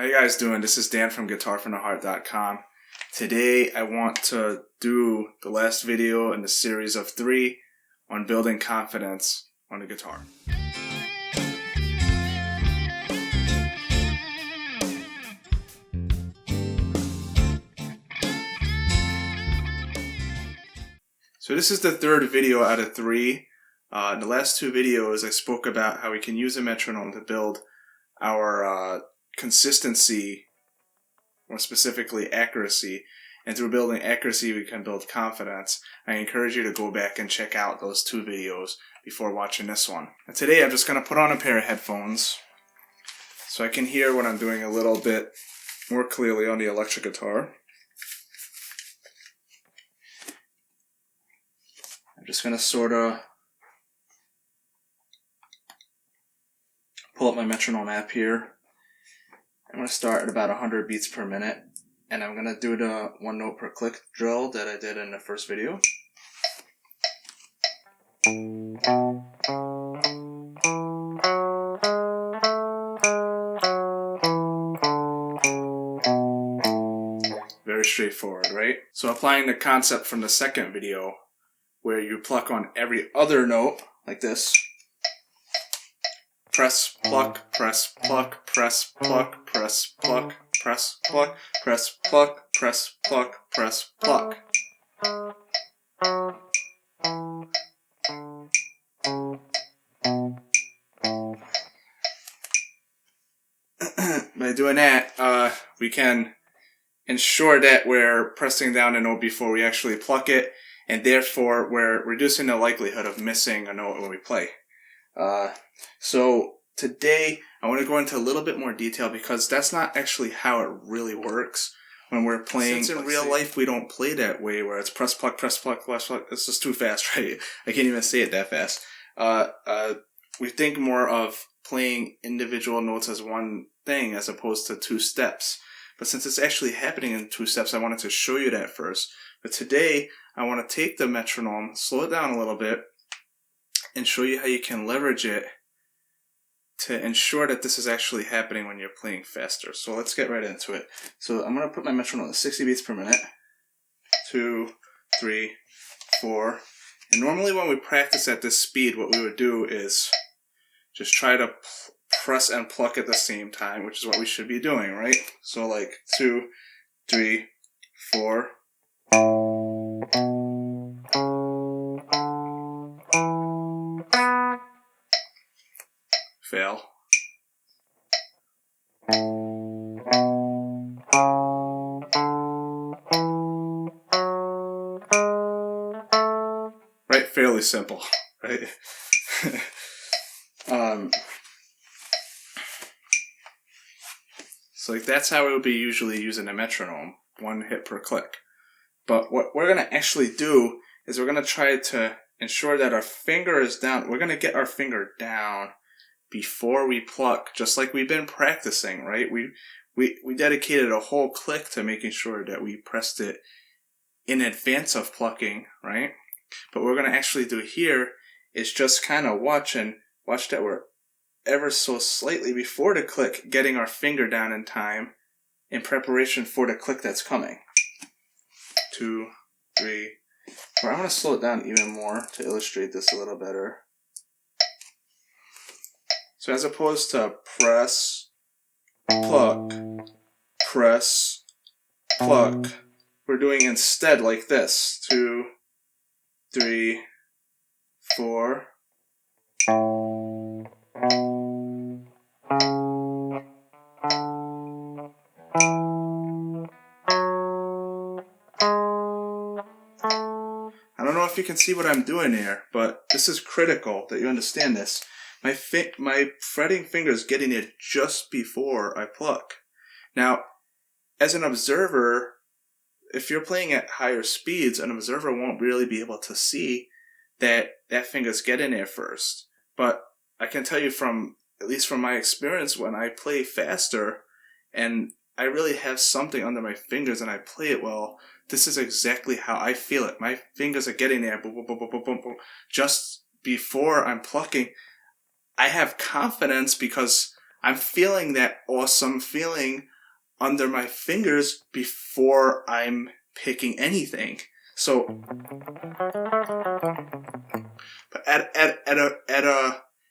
How you guys doing? This is Dan from guitarfromtheheart.com. Today I want to do the last video in the series of 3 on building confidence on the guitar. So this is the 3rd video out of 3. In the last 2 videos I spoke about how we can use a metronome to build our consistency, more specifically accuracy, and through building accuracy we can build confidence. I encourage you to go back and check out those 2 videos before watching this one. And today I'm just going to put on a pair of headphones so I can hear what I'm doing a little bit more clearly on the electric guitar. I'm just going to sort of pull up my metronome app here. I'm going to start at about 100 beats per minute, and I'm going to do the 1 note per click drill that I did in the first video. Very straightforward, right? So applying the concept from the second video, where you pluck on every other note, like this. Press, pluck, press, pluck, press, pluck, press, pluck, press, pluck, press, pluck, press, pluck, press, pluck. By doing that, we can ensure that we're pressing down a note before we actually pluck it, and therefore we're reducing the likelihood of missing a note when we play. So today I want to go into a little bit more detail because that's not actually how it really works when we're playing. Since in real life we don't play that way where it's press, pluck, press, pluck, press, pluck. It's just too fast, right? I can't even say it that fast. We think more of playing individual notes as one thing as opposed to 2 steps. But since it's actually happening in 2 steps, I wanted to show you that first. But today I want to take the metronome, slow it down a little bit, and show you how you can leverage it to ensure that this is actually happening when you're playing faster. So let's get right into it. So I'm going to put my metronome at 60 beats per minute. 2, 3, 4. And normally when we practice at this speed, what we would do is just try to press and pluck at the same time, which is what we should be doing, right? So like 2, 3, 4. Fail. Right? Fairly simple, right? So like that's how we would be usually using a metronome, 1 hit per click. But what we're going to actually do is we're going to try to ensure that our finger is down. We're going to get our finger down before we pluck, just like we've been practicing, right? We dedicated a whole click to making sure that we pressed it in advance of plucking, right? But what we're going to actually do here is just kind of watch that we're ever so slightly before the click getting our finger down in time in preparation for the click that's coming. 2, 3, 4. I'm going to slow it down even more to illustrate this a little better. So as opposed to press, pluck, press, pluck, we're doing instead like this. 2, 3, 4. I don't know if you can see what I'm doing here, but this is critical that you understand this. My fretting finger is getting it just before I pluck. Now, as an observer, if you're playing at higher speeds, an observer won't really be able to see that finger's getting there first. But I can tell you at least from my experience, when I play faster and I really have something under my fingers and I play it well, this is exactly how I feel it. My fingers are getting there, boom, boom, boom, boom, boom, boom, boom, just before I'm plucking. I have confidence because I'm feeling that awesome feeling under my fingers before I'm picking anything. So, but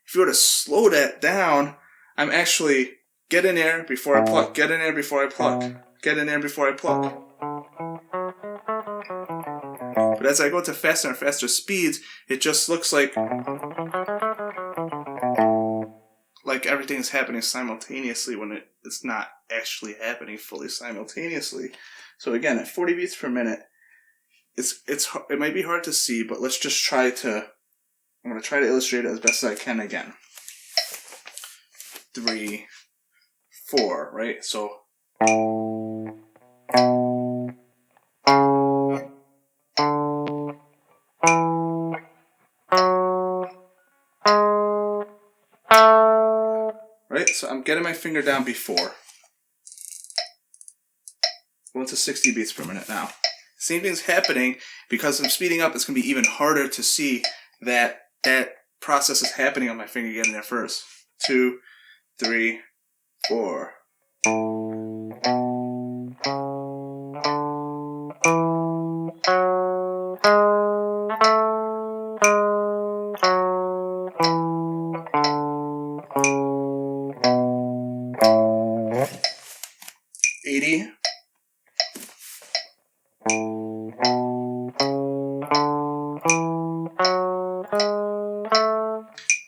if you were to slow that down, I'm actually get in there before I pluck, get in there before I pluck, get in there before I pluck. But as I go to faster and faster speeds, it just looks like everything's happening simultaneously when it's not actually happening fully simultaneously. So again, at 40 beats per minute, it might be hard to see, but let's just try to. I'm going to try to illustrate it as best as I can again. 3, 4, right? So. Right? So I'm getting my finger down before. Going to 60 beats per minute now. Same thing's happening. Because I'm speeding up, it's going to be even harder to see that process is happening on my finger getting there first. 2, 3, 4.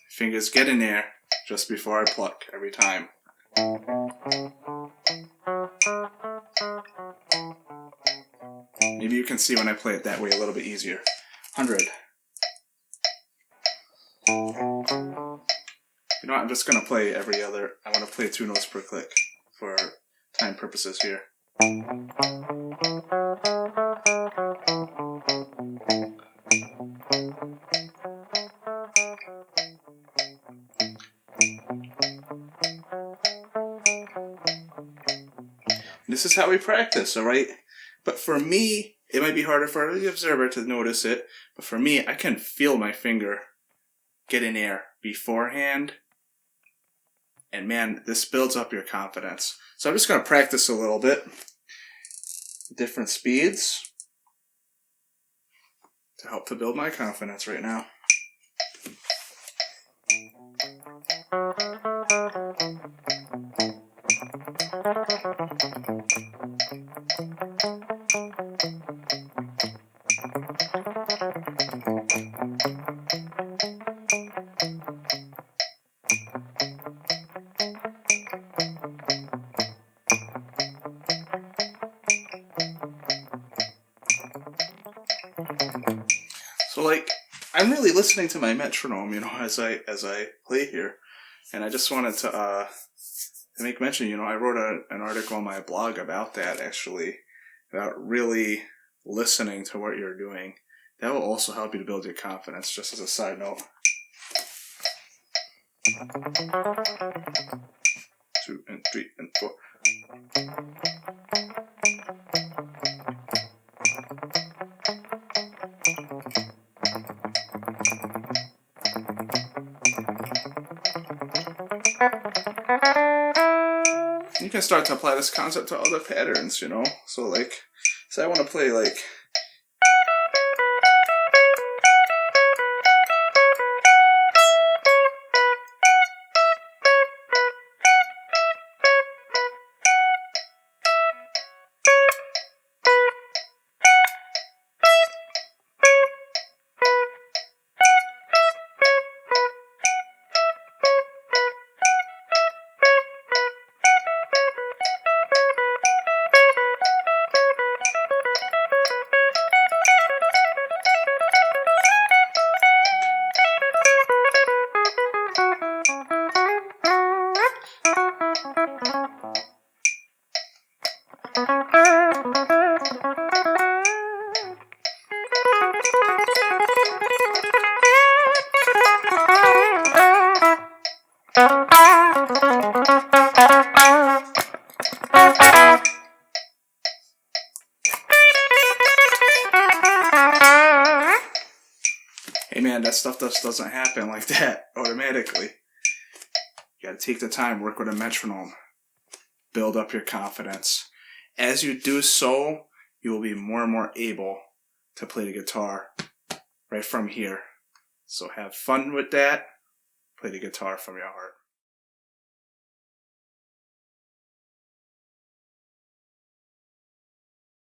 Fingers get in there just before I pluck every time. Maybe you can see when I play it that way a little bit easier. 100. You know what? I'm just going to play I want to play 2 notes per click for time purposes here. This is how we practice, alright? But for me, it might be harder for the observer to notice it, but for me, I can feel my finger get in air beforehand. And man, this builds up your confidence. So I'm just going to practice a little bit. Different speeds to help to build my confidence right now. So I'm really listening to my metronome, as I play here, and I just wanted to make mention, I wrote an article on my blog about that, actually, about really listening to what you're doing. That will also help you to build your confidence, just as a side note. 2 and 3 and 4. You can start to apply this concept to other patterns, So say I want to play Hey man, that stuff just doesn't happen like that automatically. You got to take the time, work with a metronome, build up your confidence. As you do so, you will be more and more able to play the guitar right from here. So have fun with that. Play the guitar from your heart.